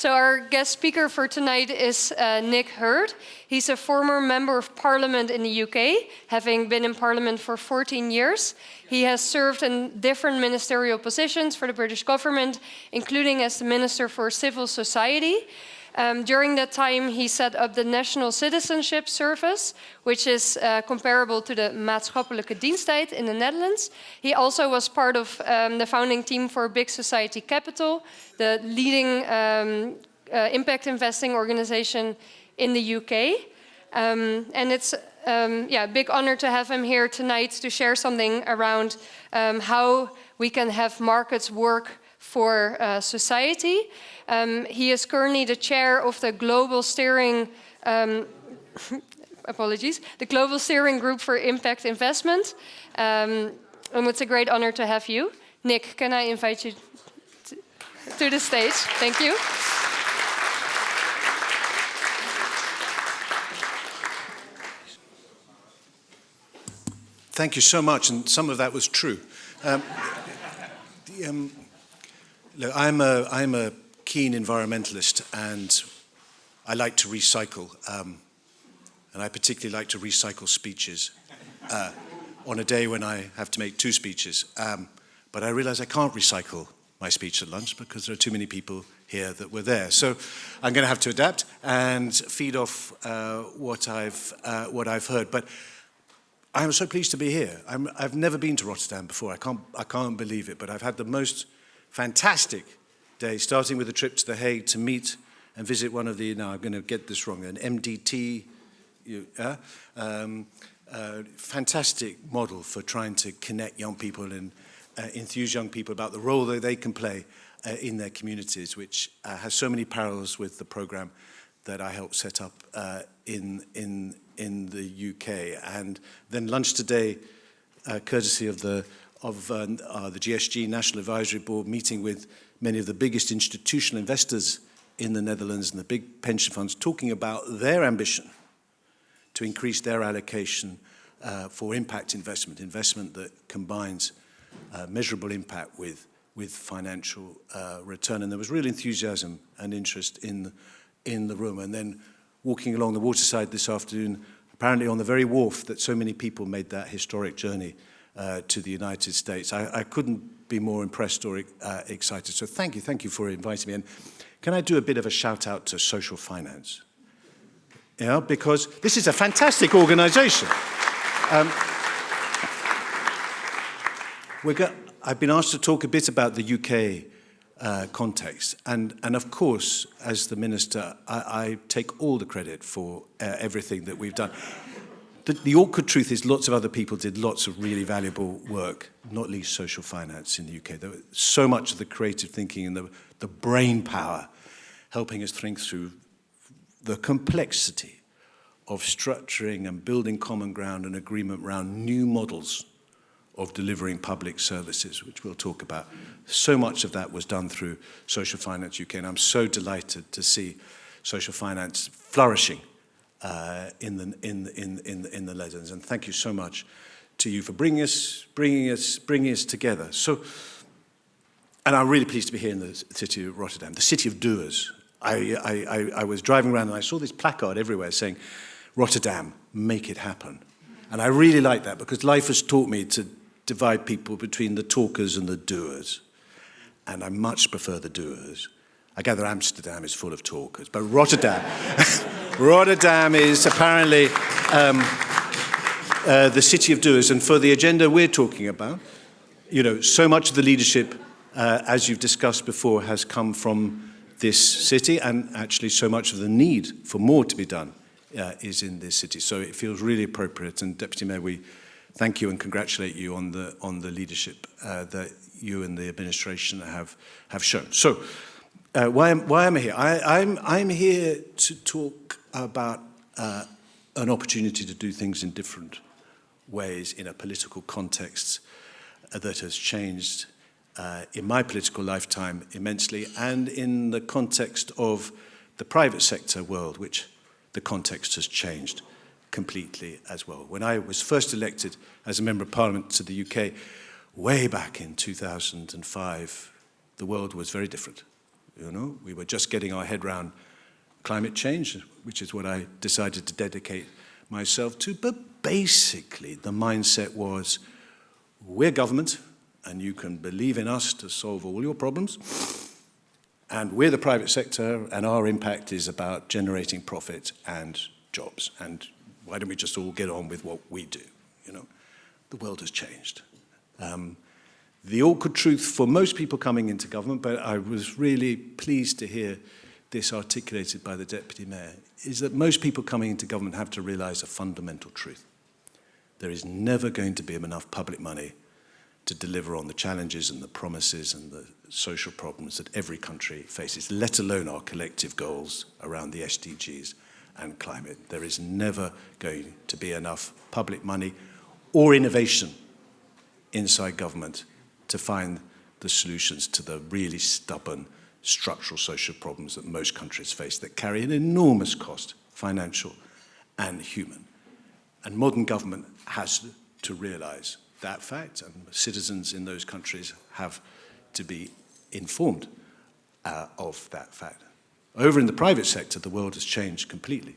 So our guest speaker for tonight is Nick Hurd. He's a former member of parliament in the UK, having been in parliament for 14 years. He has served in different ministerial positions for the British government, including as the Minister for Civil Society. During that time, he set up the National Citizenship Service, which is comparable to the maatschappelijke diensttijd in the Netherlands. He also was part of the founding team for Big Society Capital, the leading impact investing organization in the UK. And it's a big honor to have him here tonight to share something around how we can have markets work for society. He is currently the chair of the Global Steering, the Global Steering Group for Impact Investment. And it's a great honor to have you. Nick, can I invite you to the stage? Thank you. Thank you so much, and some of that was true. Look, I'm a keen environmentalist, and I like to recycle, and I particularly like to recycle speeches on a day when I have to make 2 speeches. But I realize I can't recycle my speech at lunch because there are too many people here that were there. So I'm going to have to adapt and feed off what I've heard. But I'm so pleased to be here. I've never been to Rotterdam before. I can't believe it, but I've had the most fantastic day, starting with a trip to The Hague to meet and visit one of the, now I'm going to get this wrong, an MDT, fantastic model for trying to connect young people and enthuse young people about the role that they can play in their communities, which has so many parallels with the program that I helped set up in the UK. And then lunch today, courtesy of the GSG National Advisory Board, meeting with many of the biggest institutional investors in the Netherlands and the big pension funds, talking about their ambition to increase their allocation for impact investment that combines measurable impact with financial return. And there was real enthusiasm and interest in the room. And then walking along the waterside this afternoon, apparently on the very wharf that so many people made that historic journey to the United States. I couldn't be more impressed or excited. So thank you for inviting me. And can I do a bit of a shout out to social finance? Yeah, because this is a fantastic organization. I've been asked to talk a bit about the UK context. And of course, as the Minister, I take all the credit for everything that we've done. The awkward truth is lots of other people did lots of really valuable work, not least social finance in the UK. There was so much of the creative thinking and the brain power helping us think through the complexity of structuring and building common ground and agreement around new models of delivering public services, which we'll talk about. So much of that was done through Social Finance UK, and I'm so delighted to see social finance flourishing in the Netherlands. And thank you so much to you for bringing us together. So, and I'm really pleased to be here in the city of Rotterdam, the city of doers. I was driving around and I saw this placard everywhere saying, Rotterdam, make it happen. And I really like that because life has taught me to divide people between the talkers and the doers. And I much prefer the doers. I gather Amsterdam is full of talkers, but Rotterdam, Rotterdam is apparently the city of doers. And for the agenda we're talking about, you know, so much of the leadership, as you've discussed before, has come from this city, and actually so much of the need for more to be done is in this city. So it feels really appropriate. And Deputy Mayor, we thank you and congratulate you on the leadership that you and the administration have shown. So why am I here? I'm here to talk about an opportunity to do things in different ways in a political context that has changed in my political lifetime immensely, and in the context of the private sector world, which the context has changed completely as well. When I was first elected as a Member of Parliament to the UK, way back in 2005, the world was very different. You know, we were just getting our head around climate change, which is what I decided to dedicate myself to. But basically, the mindset was, we're government, and you can believe in us to solve all your problems. And we're the private sector, and our impact is about generating profit and jobs. And why don't we just all get on with what we do? You know, the world has changed. The awkward truth for most people coming into government, but I was really pleased to hear this articulated by the Deputy Mayor, is that most people coming into government have to realise a fundamental truth. There is never going to be enough public money to deliver on the challenges and the promises and the social problems that every country faces, let alone our collective goals around the SDGs and climate. There is never going to be enough public money or innovation inside government to find the solutions to the really stubborn structural social problems that most countries face that carry an enormous cost, financial and human. And modern government has to realise that fact, and citizens in those countries have to be informed of that fact. Over in the private sector, the world has changed completely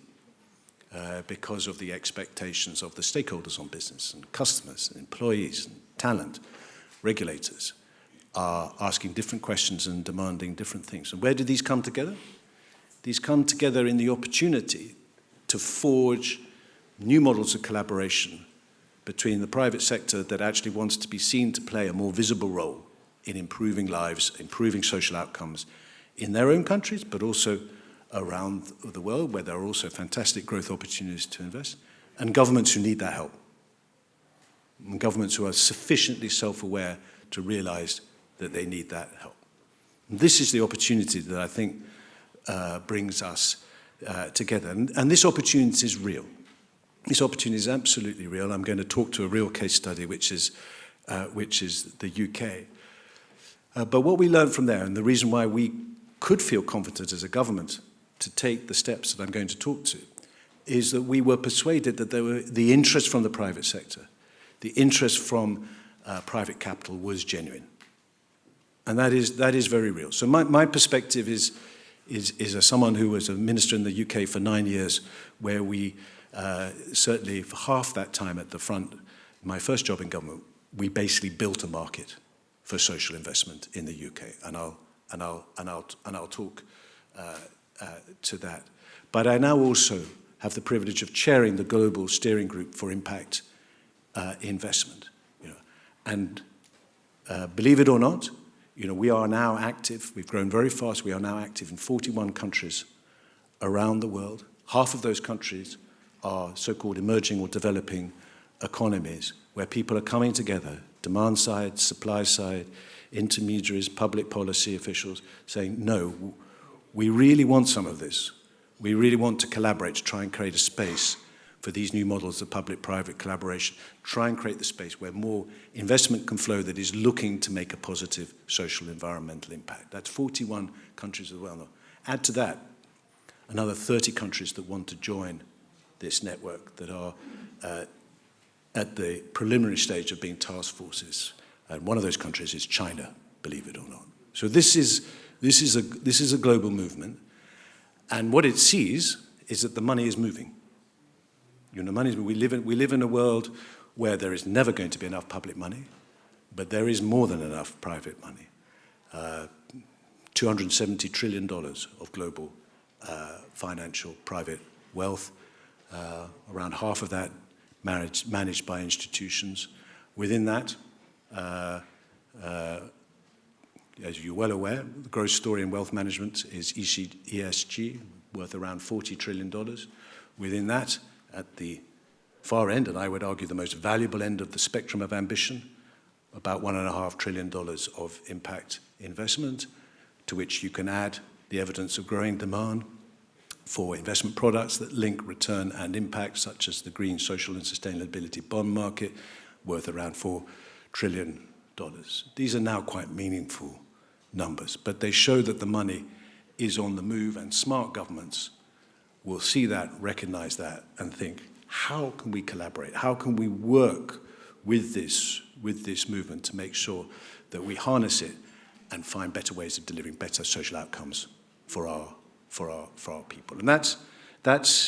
because of the expectations of the stakeholders on business and customers and employees and talent. Regulators are asking different questions and demanding different things. And where do these come together? These come together in the opportunity to forge new models of collaboration between the private sector that actually wants to be seen to play a more visible role in improving lives, improving social outcomes in their own countries, but also around the world, where there are also fantastic growth opportunities to invest, and governments who need that help. And governments who are sufficiently self-aware to realise that they need that help. And this is the opportunity that I think brings us together. And this opportunity is real. This opportunity is absolutely real. I'm going to talk to a real case study, which is the UK. But what we learned from there, and the reason why we could feel confident as a government to take the steps that I'm going to talk to, is that we were persuaded that there were the interest from the private sector, the interest from private capital was genuine. And that is very real. So my perspective is as someone who was a minister in the UK for 9 years, where we certainly for half that time at the front, my first job in government, we basically built a market for social investment in the UK, and I'll talk to that. But I now also have the privilege of chairing the global steering group for impact investment, you know, and believe it or not, you know, we are now active. We've grown very fast. We are now active in 41 countries around the world. Half of those countries are so-called emerging or developing economies, where people are coming together, demand side, supply side, intermediaries, public policy officials, saying, no, we really want some of this. We really want to collaborate to try and create a space for these new models of public-private collaboration, try and create the space where more investment can flow that is looking to make a positive social environmental impact. That's 41 countries as well now. Add to that another 30 countries that want to join this network that are at the preliminary stage of being task forces. And one of those countries is China, believe it or not. So this is a global movement. And what it sees is that the money is moving. You know, we live in a world where there is never going to be enough public money, but there is more than enough private money. $270 trillion of global financial private wealth, around half of that managed by institutions. Within that, as you're well aware, the growth story in wealth management is ESG, worth around $40 trillion. Within that, at the far end, and I would argue the most valuable end of the spectrum of ambition, about $1.5 trillion of impact investment, to which you can add the evidence of growing demand for investment products that link return and impact, such as the green, social and sustainability bond market, worth around $4 trillion. These are now quite meaningful numbers, but they show that the money is on the move, and smart governments will see that, recognize that, and think, how can we collaborate? How can we work with this movement to make sure that we harness it and find better ways of delivering better social outcomes for our people. And that's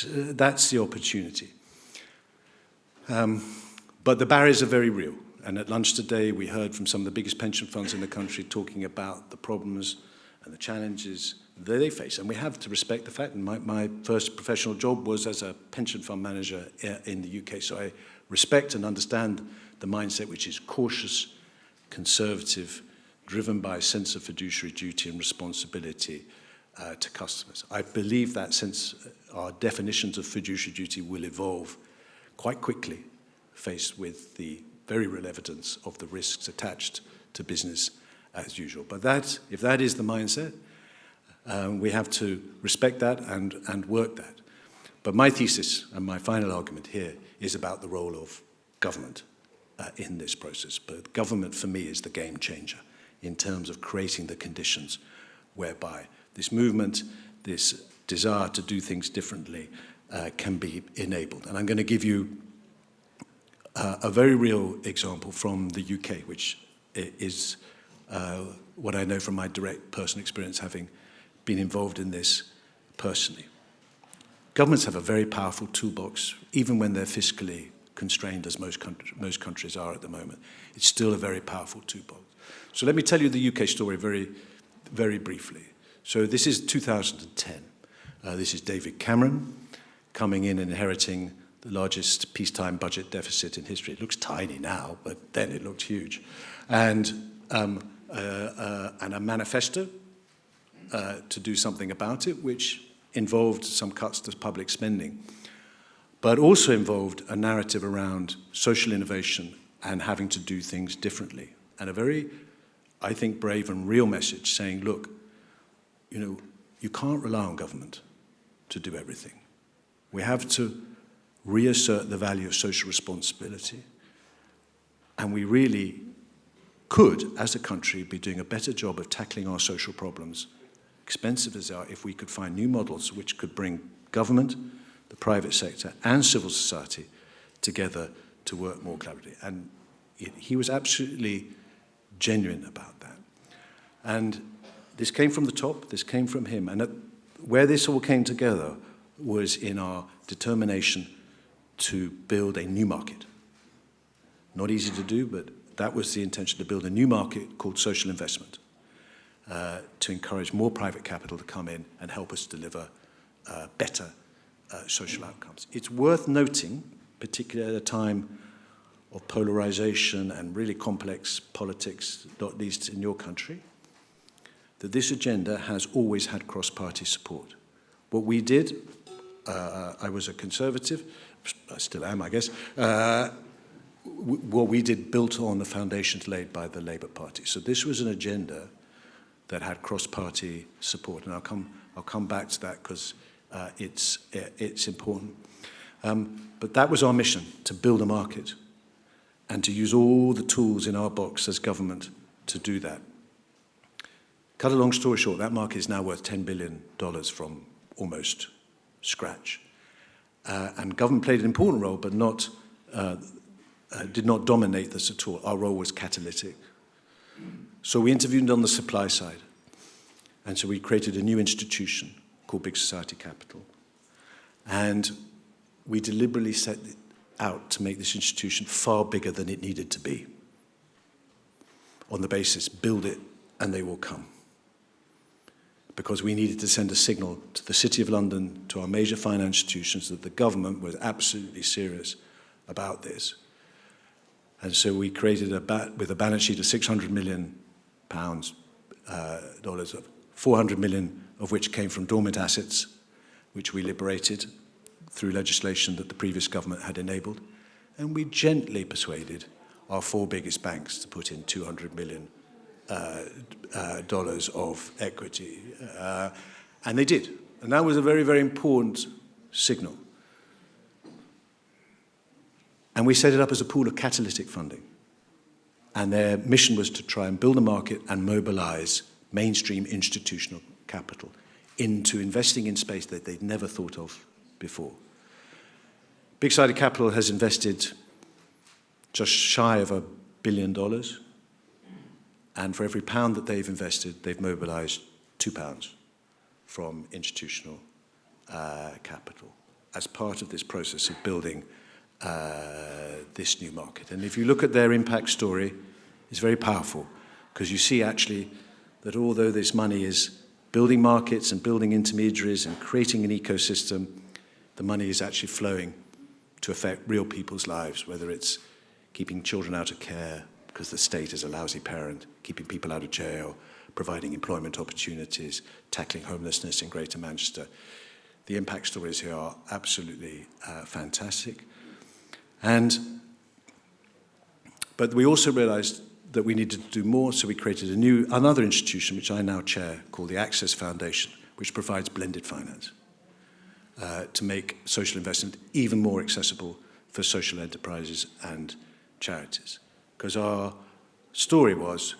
the opportunity. But the barriers are very real. And at lunch today, we heard from some of the biggest pension funds in the country talking about the problems and the challenges that they face. And we have to respect the fact, and my first professional job was as a pension fund manager in the UK, so I respect and understand the mindset which is cautious, conservative, driven by a sense of fiduciary duty and responsibility to customers. I believe that since our definitions of fiduciary duty will evolve quite quickly, faced with the very real evidence of the risks attached to business as usual. But if that is the mindset, we have to respect that and work that. But my thesis and my final argument here is about the role of government in this process. But government, for me, is the game changer in terms of creating the conditions whereby this movement, this desire to do things differently, can be enabled. And I'm going to give you a very real example from the UK, which is what I know from my direct personal experience, having been involved in this personally. Governments have a very powerful toolbox, even when they're fiscally constrained, as most countries are at the moment. It's still a very powerful toolbox. So let me tell you the UK story very, very briefly. So this is 2010. This is David Cameron coming in and inheriting the largest peacetime budget deficit in history. It looks tiny now, but then it looked huge. And a manifesto to do something about it, which involved some cuts to public spending, but also involved a narrative around social innovation and having to do things differently. And a very, I think, brave and real message saying, look, you can't rely on government to do everything. We have to reassert the value of social responsibility. And we really could, as a country, be doing a better job of tackling our social problems, expensive as they are, if we could find new models which could bring government, the private sector, and civil society together to work more collaboratively. And he was absolutely genuine about that. And this came from the top, this came from him. And where this all came together was in our determination to build a new market. Not easy to do, but that was the intention, to build a new market called social investment, to encourage more private capital to come in and help us deliver better social outcomes. It's worth noting, particularly at a time of polarization and really complex politics, not least in your country, that this agenda has always had cross-party support. What we did, I was a conservative, I still am, I guess, what we did built on the foundations laid by the Labour Party. So this was an agenda that had cross-party support, and I'll come back to that because it's important. But that was our mission, to build a market and to use all the tools in our box as government to do that. Cut a long story short, that market is now worth $10 billion from almost scratch. And government played an important role, but did not dominate this at all. Our role was catalytic. So we intervened on the supply side. And so we created a new institution called Big Society Capital. And we deliberately set out to make this institution far bigger than it needed to be. On the basis, build it and they will come. Because we needed to send a signal to the City of London, to our major financial institutions, that the government was absolutely serious about this. And so we created with a balance sheet of £600 million, dollars, 400 million of which came from dormant assets, which we liberated through legislation that the previous government had enabled. And we gently persuaded our four biggest banks to put in $200 million dollars of equity. And they did. And that was a very, very important signal. And we set it up as a pool of catalytic funding. And their mission was to try and build a market and mobilize mainstream institutional capital into investing in space that they'd never thought of before. Big Society Capital has invested just shy of $1 billion And for every pound that they've invested, they've mobilized £2 from institutional capital as part of this process of building this new market. And if you look at their impact story, it's very powerful, because you see actually that although this money is building markets and building intermediaries and creating an ecosystem, the money is actually flowing to affect real people's lives, whether it's keeping children out of care because the state is a lousy parent, keeping people out of jail, providing employment opportunities, tackling homelessness in Greater Manchester. The impact stories here are absolutely fantastic. But we also realized that we needed to do more, so we created another institution, which I now chair, called the Access Foundation, which provides blended finance to make social investment even more accessible for social enterprises and charities. Because our story was,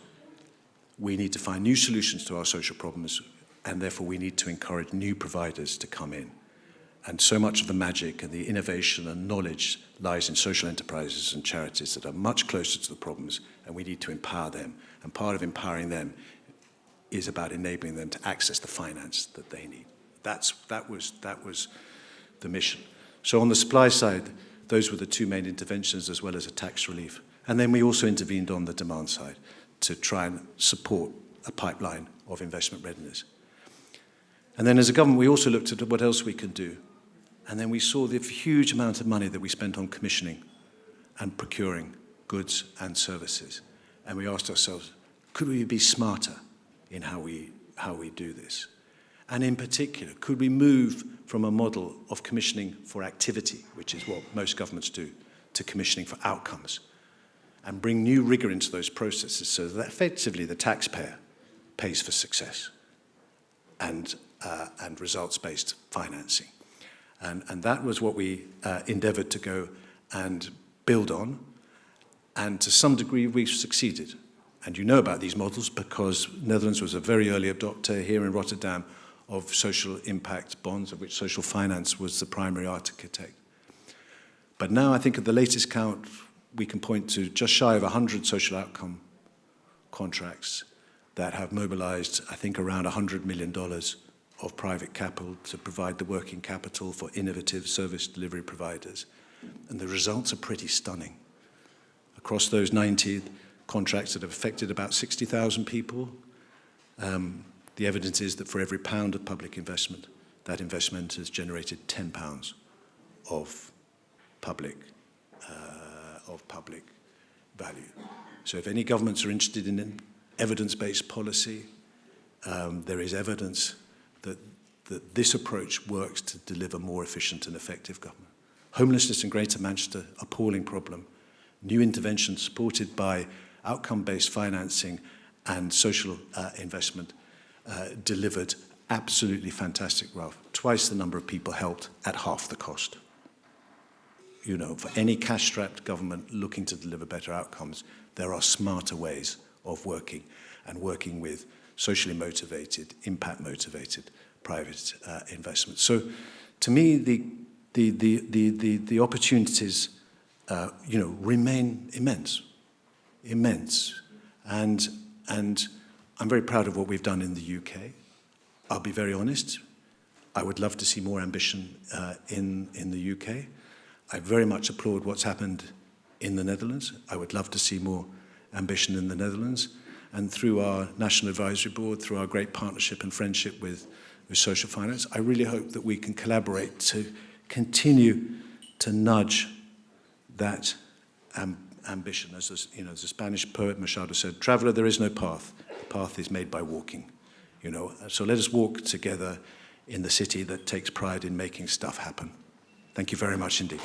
we need to find new solutions to our social problems, and therefore we need to encourage new providers to come in. And so much of the magic and the innovation and knowledge lies in social enterprises and charities that are much closer to the problems, and we need to empower them. And part of empowering them is about enabling them to access the finance that they need. That was the mission. So on the supply side, those were the two main interventions, as well as a tax relief. And then we also intervened on the demand side to try and support a pipeline of investment readiness. And then as a government, we also looked at what else we could do. And then we saw the huge amount of money that we spent on commissioning and procuring goods and services. And we asked ourselves, could we be smarter in how we do this? And in particular, could we move from a model of commissioning for activity, which is what most governments do, to commissioning for outcomes, and bring new rigor into those processes so that effectively the taxpayer pays for success and results-based financing. And that was what we endeavored to go and build on. And to some degree, we've succeeded. And you know about these models because Netherlands was a very early adopter here in Rotterdam of social impact bonds, of which social finance was the primary architect. But now I think at the latest count, we can point to just shy of 100 social outcome contracts that have mobilized, I think, around $100 million of private capital to provide the working capital for innovative service delivery providers. And the results are pretty stunning. Across those 90 contracts that have affected about 60,000 people, the evidence is that for every pound of public investment, that investment has generated £10 of public value. So if any governments are interested in evidence-based policy, there is evidence that this approach works to deliver more efficient and effective government. Homelessness in Greater Manchester, appalling problem. New interventions supported by outcome-based financing and social investment delivered absolutely fantastic growth. Twice the number of people helped at half the cost. You know, for any cash-strapped government looking to deliver better outcomes, there are smarter ways of working, and working with socially motivated, impact-motivated private investment. So, to me, the opportunities, remain immense, and I'm very proud of what we've done in the UK. I'll be very honest. I would love to see more ambition in the UK. I very much applaud what's happened in the Netherlands. I would love to see more ambition in the Netherlands. And through our National Advisory Board, through our great partnership and friendship with social finance, I really hope that we can collaborate to continue to nudge that ambition. As the Spanish poet Machado said, "Traveller, there is no path. The path is made by walking." So let us walk together in the city that takes pride in making stuff happen. Thank you very much indeed.